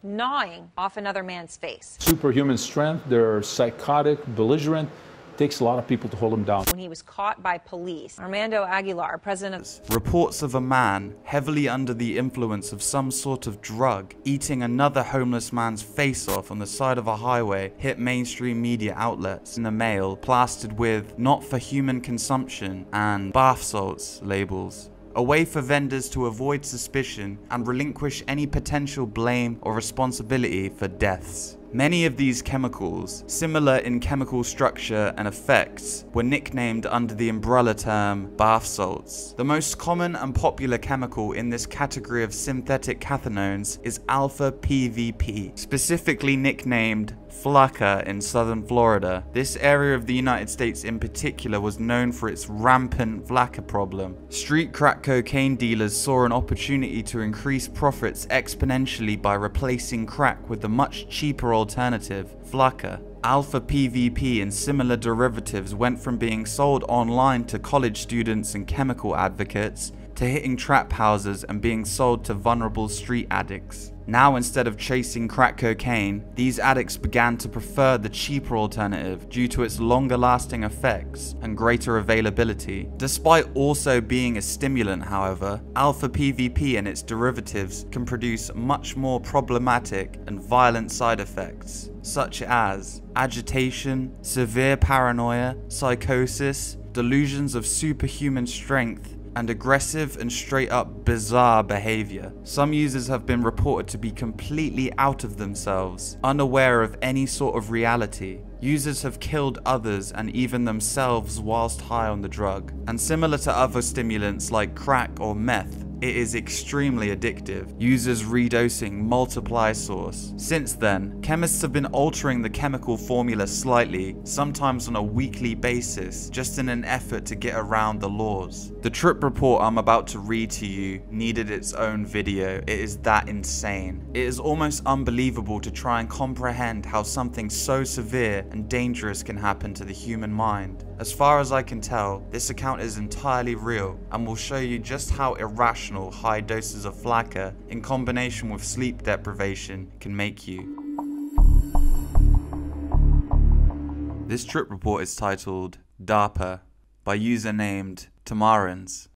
gnawing off another man's face. Superhuman strength, they're psychotic, belligerent. Takes a lot of people to hold them down. When he was caught by police, Armando Aguilar, president of... Reports of a man heavily under the influence of some sort of drug eating another homeless man's face off on the side of a highway hit mainstream media outlets in the mail plastered with "not for human consumption" and "bath salts" labels. A way for vendors to avoid suspicion and relinquish any potential blame or responsibility for deaths. Many of these chemicals, similar in chemical structure and effects, were nicknamed under the umbrella term bath salts. The most common and popular chemical in this category of synthetic cathinones is alpha PVP, specifically nicknamed Flakka in southern Florida. This area of the United States in particular was known for its rampant Flakka problem. Street crack cocaine dealers saw an opportunity to increase profits exponentially by replacing crack with the much cheaper alternative, Flakka. Alpha PVP and similar derivatives went from being sold online to college students and chemical advocates to hitting trap houses and being sold to vulnerable street addicts. Now, instead of chasing crack cocaine, these addicts began to prefer the cheaper alternative due to its longer lasting effects and greater availability. Despite also being a stimulant, however, alpha PVP and its derivatives can produce much more problematic and violent side effects, such as agitation, severe paranoia, psychosis, delusions of superhuman strength, and aggressive and straight up bizarre behavior. Some users have been reported to be completely out of themselves, unaware of any sort of reality. Users have killed others and even themselves whilst high on the drug. And similar to other stimulants like crack or meth, it is extremely addictive. Users redosing multiply source. Since then, chemists have been altering the chemical formula slightly, sometimes on a weekly basis, just in an effort to get around the laws. The trip report I'm about to read to you needed its own video. It is that insane. It is almost unbelievable to try and comprehend how something so severe and dangerous can happen to the human mind. As far as I can tell, this account is entirely real and will show you just how irrational high doses of Flakka in combination with sleep deprivation can make you. This trip report is titled DARPA by user named Tamarinds.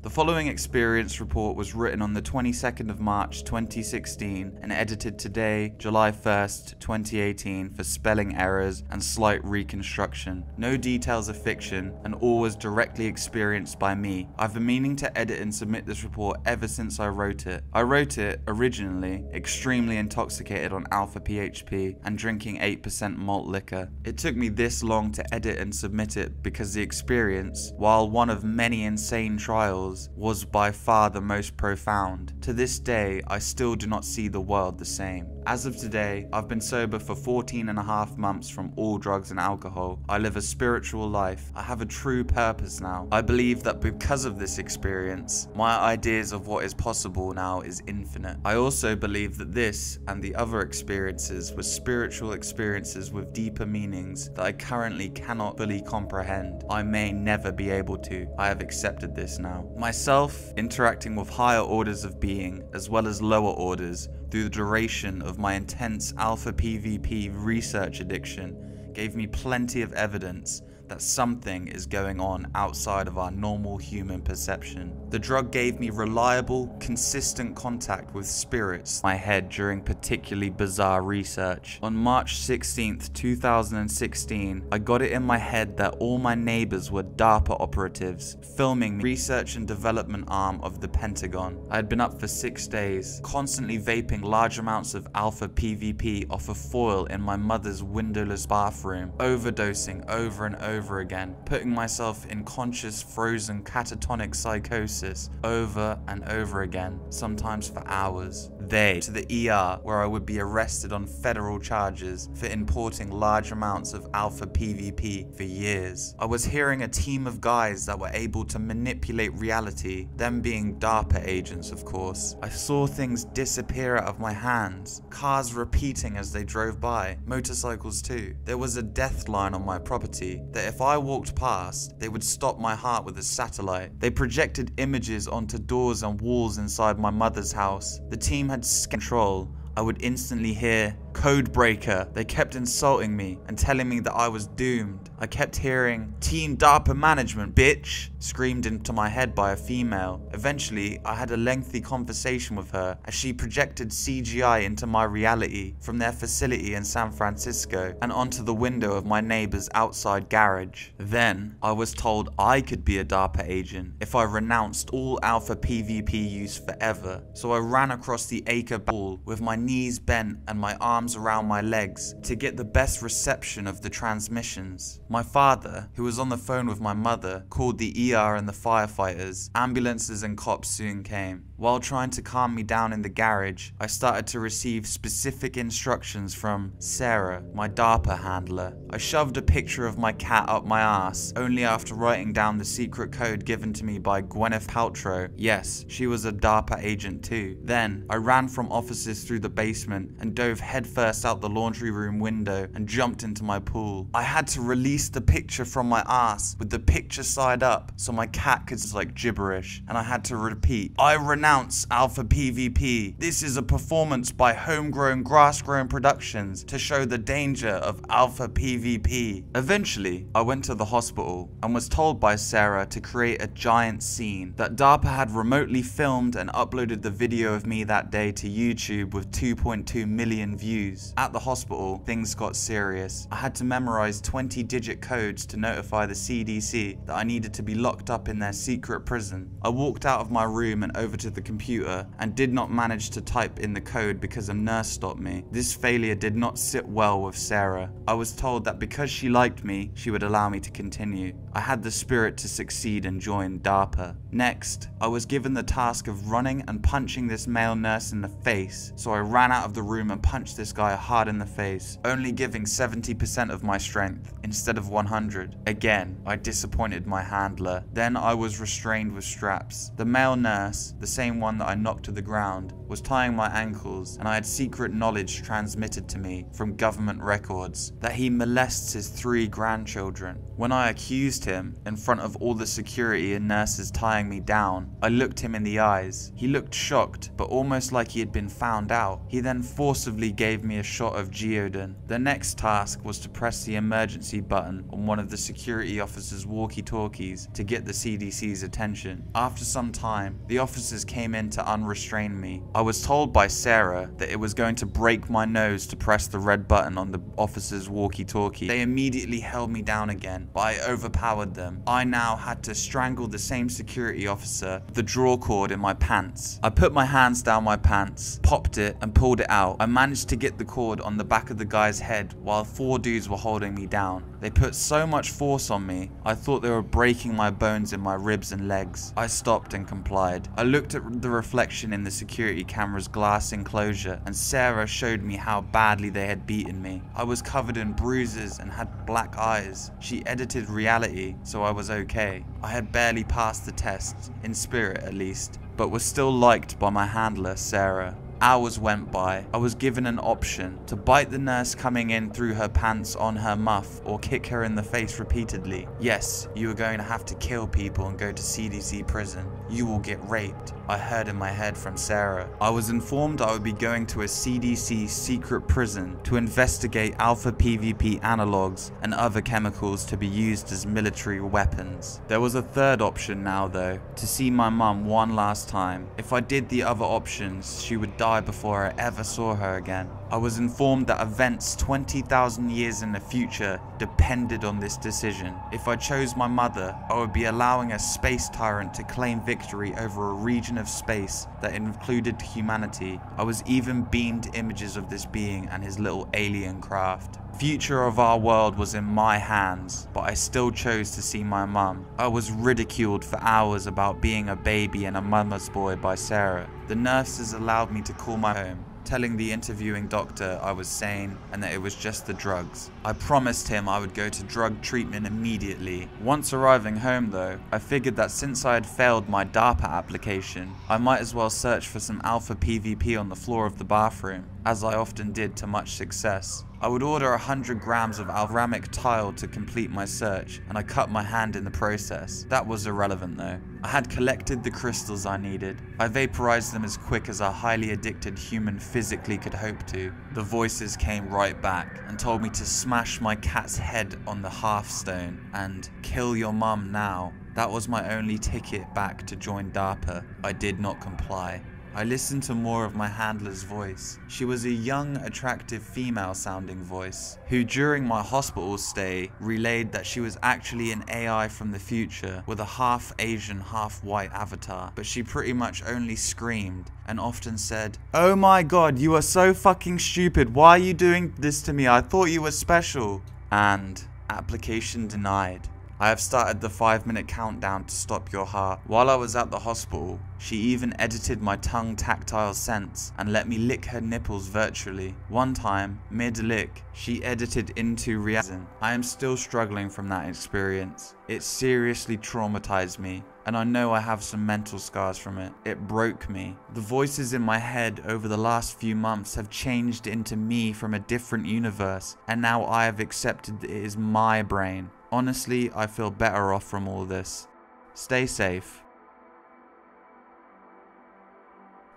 The following experience report was written on the 22nd of March 2016 and edited today, July 1st, 2018 for spelling errors and slight reconstruction. No details are fiction and all was directly experienced by me. I've been meaning to edit and submit this report ever since I wrote it. I wrote it, originally, extremely intoxicated on alpha PHP and drinking 8% malt liquor. It took me this long to edit and submit it because the experience, while one of many insane trials, was by far the most profound. To this day, I still do not see the world the same. As of today, I've been sober for 14.5 months from all drugs and alcohol. I live a spiritual life. I have a true purpose now. I believe that because of this experience, my ideas of what is possible now is infinite. I also believe that this and the other experiences were spiritual experiences with deeper meanings that I currently cannot fully comprehend. I may never be able to. I have accepted this now. Myself interacting with higher orders of being as well as lower orders through the duration of my intense alpha PVP research addiction gave me plenty of evidence that something is going on outside of our normal human perception. The drug gave me reliable, consistent contact with spirits in my head during particularly bizarre research. On March 16th, 2016, I got it in my head that all my neighbors were DARPA operatives, filming the research and development arm of the Pentagon. I had been up for 6 days, constantly vaping large amounts of alpha PVP off a foil in my mother's windowless bathroom, overdosing over and over again, putting myself in conscious frozen catatonic psychosis over and over again, sometimes for hours. To the ER, where I would be arrested on federal charges for importing large amounts of alpha PVP for years. I was hearing a team of guys that were able to manipulate reality, them being DARPA agents of course. I saw things disappear out of my hands, cars repeating as they drove by, motorcycles too. There was a death line on my property that if I walked past, they would stop my heart with a satellite. They projected images onto doors and walls inside my mother's house. The team had had control, I would instantly hear, "Code breaker." They kept insulting me and telling me that I was doomed. I kept hearing, "Team DARPA management, bitch," screamed into my head by a female. Eventually, I had a lengthy conversation with her as she projected CGI into my reality from their facility in San Francisco and onto the window of my neighbor's outside garage. Then, I was told I could be a DARPA agent if I renounced all alpha PvP use forever. So I ran across the acre pool with my knees bent and my arms around my legs to get the best reception of the transmissions. My father, who was on the phone with my mother, called the ER and the firefighters. Ambulances and cops soon came. While trying to calm me down in the garage, I started to receive specific instructions from Sarah, my DARPA handler. I shoved a picture of my cat up my ass, only after writing down the secret code given to me by Gwyneth Paltrow. Yes, she was a DARPA agent too. Then, I ran from offices through the basement and dove headfirst out the laundry room window and jumped into my pool. I had to release the picture from my ass with the picture side up so my cat could like gibberish, and I had to repeat, "I renounce alpha PvP. This is a performance by Homegrown Grass-Grown Productions to show the danger of alpha PvP." Eventually, I went to the hospital and was told by Sarah to create a giant scene, that DARPA had remotely filmed and uploaded the video of me that day to YouTube with 2.2 million views. At the hospital, things got serious. I had to memorize 20-digit codes to notify the CDC that I needed to be locked up in their secret prison. I walked out of my room and over to the computer and did not manage to type in the code because a nurse stopped me. This failure did not sit well with Sarah. I was told that because she liked me, she would allow me to continue. I had the spirit to succeed and join DARPA. Next, I was given the task of running and punching this male nurse in the face, so I ran out of the room and punched this guy hard in the face, only giving 70% of my strength instead of 100. Again, I disappointed my handler. Then I was restrained with straps. The male nurse, the same one that I knocked to the ground, was tying my ankles, and I had secret knowledge transmitted to me from government records that he molests his 3 grandchildren. When I accused him in front of all the security and nurses tying me down, I looked him in the eyes. He looked shocked, but almost like he had been found out. He then forcibly gave me a shot of Geodan. The next task was to press the emergency button on one of the security officers' walkie-talkies to get the CDC's attention. After some time, the officers came in to unrestrain me. I was told by Sarah that it was going to break my nose to press the red button on the officer's walkie-talkie. They immediately held me down again, but I overpowered them. I now had to strangle the same security officer with the draw cord in my pants. I put my hands down my pants, popped it, and pulled it out. I managed to get the cord on the back of the guy's head while 4 dudes were holding me down. They put so much force on me, I thought they were breaking my bones in my ribs and legs. I stopped and complied. I looked at the reflection in the security camera's glass enclosure, and Sarah showed me how badly they had beaten me. I was covered in bruises and had black eyes. She edited reality, so I was okay. I had barely passed the test, in spirit at least, but was still liked by my handler, Sarah. Hours went by. I was given an option to bite the nurse coming in through her pants on her muff or kick her in the face repeatedly. Yes, you are going to have to kill people and go to CDC prison. You will get raped, I heard in my head from Sarah. I was informed I would be going to a CDC secret prison to investigate alpha PvP analogs and other chemicals to be used as military weapons. There was a third option now though, to see my mum one last time. If I did the other options, she would die before I ever saw her again. I was informed that events 20,000 years in the future depended on this decision. If I chose my mother, I would be allowing a space tyrant to claim victory over a region of space that included humanity. I was even beamed images of this being and his little alien craft. Future of our world was in my hands, but I still chose to see my mum. I was ridiculed for hours about being a baby and a mama's boy by Sarah. The nurses allowed me to call my home, telling the interviewing doctor I was sane and that it was just the drugs. I promised him I would go to drug treatment immediately. Once arriving home though, I figured that since I had failed my DARPA application, I might as well search for some alpha PvP on the floor of the bathroom. as I often did to much success. I would order 100 grams of ceramic tile to complete my search, and I cut my hand in the process. That was irrelevant though. I had collected the crystals I needed. I vaporized them as quick as a highly addicted human physically could hope to. The voices came right back and told me to smash my cat's head on the hearthstone and kill your mum now. That was my only ticket back to join DARPA. I did not comply. I listened to more of my handler's voice. She was a young, attractive female-sounding voice, who during my hospital stay relayed that she was actually an AI from the future with a half-Asian, half-white avatar, but she pretty much only screamed and often said, "Oh my god, you are so fucking stupid, why are you doing this to me? I thought you were special." And application denied. I have started the 5-minute countdown to stop your heart. While I was at the hospital, she even edited my tongue tactile sense and let me lick her nipples virtually. One time, mid-lick, she edited into reason. I am still struggling from that experience. It seriously traumatized me, and I know I have some mental scars from it. It broke me. The voices in my head over the last few months have changed into me from a different universe, and now I have accepted that it is my brain. Honestly, I feel better off from all this. Stay safe.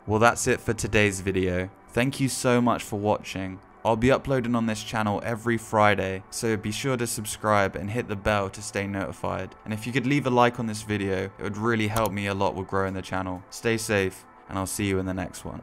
Well, that's it for today's video. Thank you so much for watching. I'll be uploading on this channel every Friday, so be sure to subscribe and hit the bell to stay notified. And if you could leave a like on this video, it would really help me a lot with growing the channel. Stay safe, and I'll see you in the next one.